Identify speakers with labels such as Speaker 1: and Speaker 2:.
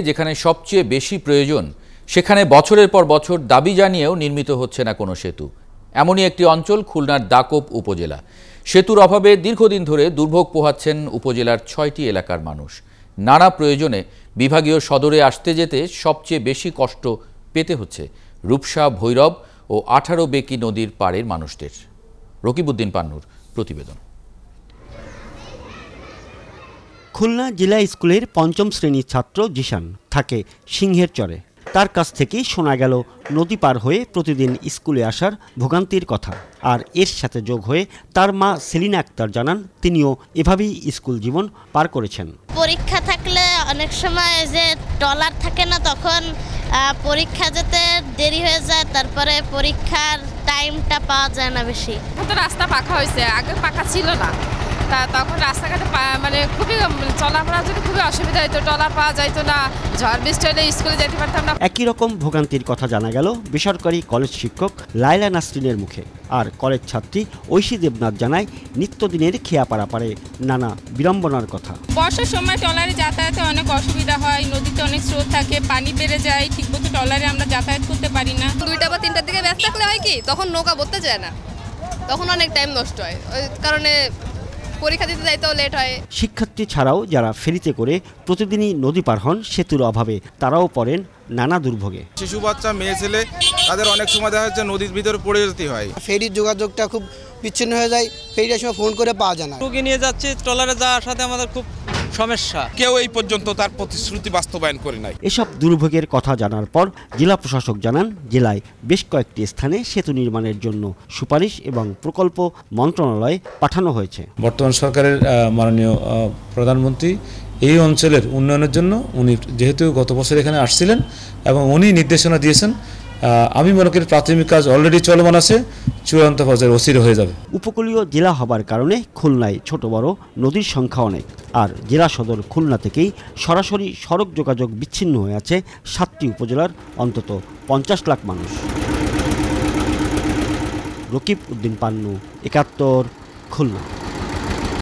Speaker 1: যেখানে সবচেয়ে বেশি প্রয়োজন সেখানে বছরের পর বছর দাবি জানিয়েও নির্মিত হচ্ছে না কোনো সেতু। এমনই একটি অঞ্চল খুলনার দাকোপ উপজেলা। সেতুর অভাবে দীর্ঘদিন ধরে দুর্ভোগ পোহাচ্ছেন উপজেলার ৬টি এলাকার মানুষ। নানা প্রয়োজনে বিভাগীয় সদরে আসতে যেতে সবচেয়ে বেশি কষ্ট পেতে হচ্ছে রূপসা, ভৈরব ও ১৮ বেকি নদীর পাড়ের মানুষদের। রকিবউদ্দিন পান্নুর প্রতিবেদন।
Speaker 2: খুলনা জেলা স্কুলের পঞ্চম শ্রেণীর ছাত্র জিশান থাকে সিংহের চরে। তার কাছ থেকেই শোনা গেল নদী পার হয়ে প্রতিদিন স্কুলে আসার ভোগান্তির কথা। আর এর সাথে যোগ হয়ে তার মা সেলিনা আক্তার জানান তিনিও এভাবেই স্কুল জীবন পার করেছেন।
Speaker 3: পরীক্ষা থাকলে অনেক সময় যে ট্রলার থাকে না, তখন পরীক্ষা যেতে দেরি হয়ে যায়, তারপরে পরীক্ষার টাইমটা পাওয়া যায় না বেশি।
Speaker 4: তো রাস্তা পাকা হয়েছে, আগে পাকা ছিল না, তখন রাস্তাঘাটে মানে খুবই চলাফেরার জন্য খুবই অসুবিধা হতো, ট্রলার পাওয়া যাইতো না, ঝড় বৃষ্টি হলে স্কুলে যেতে পারতাম না।
Speaker 2: একই রকম ভোগান্তির কথা জানা গেল বেসরকারি কলেজ শিক্ষক লাইলা নাসরিনের মুখে। আর কলেজ ছাত্রী ঐশী দেবনাথ জানায় নিত্যদিনের খেয়া পারাপারে নানা বিড়ম্বনার কথা।
Speaker 4: বর্ষার সময় ট্রলারে যাতায়াতে অনেক অসুবিধা হয়, নদীতে অনেক স্রোত থাকে, পানি বেড়ে যায়, ঠিকমতো ট্রলারে আমরা যাতায়াত করতে পারি না।
Speaker 5: 2টা বা 3টার দিকে ব্যস্ত থাকলে হয় কি, তখন নৌকা বলতে যায় না, তখন অনেক টাইম নষ্ট হয়, ওই কারণে পরীক্ষা দিতে যাইতেও লেট হয়।
Speaker 2: শিক্ষার্থী ছাড়াও যারা ফেরিতে করে প্রতিদিনই নদী পার হন সেতুর অভাবে তারাও পড়েন নানা দুর্ভোগে।
Speaker 6: শিশু বাচ্চা, মেয়ে ছেলে, তাদের অনেক সময় দেখা যাচ্ছে নদীর ভিতরে পড়ে যেতে হয়।
Speaker 7: ফেরির যোগাযোগটা খুব বিচ্ছিন্ন হয়ে যায়, ফেরির সময় ফোন করে পাওয়া যায় না।
Speaker 8: রুগী নিয়ে যাচ্ছি, ট্রলারে যাওয়ার সাথে আমাদের খুব সমস্যা।
Speaker 6: কেউ এই পর্যন্ত তার প্রতিশ্রুতি বাস্তবায়ন করে নাই।
Speaker 2: এসব দুর্ভোগের কথা জানার পর জেলা প্রশাসক জানান জেলায় বেশ কয়েকটি স্থানে সেতু নির্মাণের জন্য সুপারিশ এবং প্রকল্প মন্ত্রণালয়ে পাঠানো হয়েছে।
Speaker 9: বর্তমান সরকারের মাননীয় প্রধানমন্ত্রী এই অঞ্চলের উন্নয়নের জন্য উনি যেহেতু গত বছর এখানে আসছিলেন এবং উনি নির্দেশনা দিয়েছেন, আমি মনে করি প্রাথমিক কাজ অলরেডি চলমান আছে, চূড়ান্ত পর্যায়ে অস্থির হয়ে যাবে।
Speaker 2: উপকূলীয় জেলা হবার কারণে খুলনায় ছোট বড় নদীর সংখ্যা অনেক। আর জেলা সদর খুলনা থেকেই সরাসরি সড়ক যোগাযোগ বিচ্ছিন্ন হয়ে আছে 7টি উপজেলার অন্তত 50 লাখ মানুষ। রকিবউদ্দিন পান্নু, 71, খুলনা।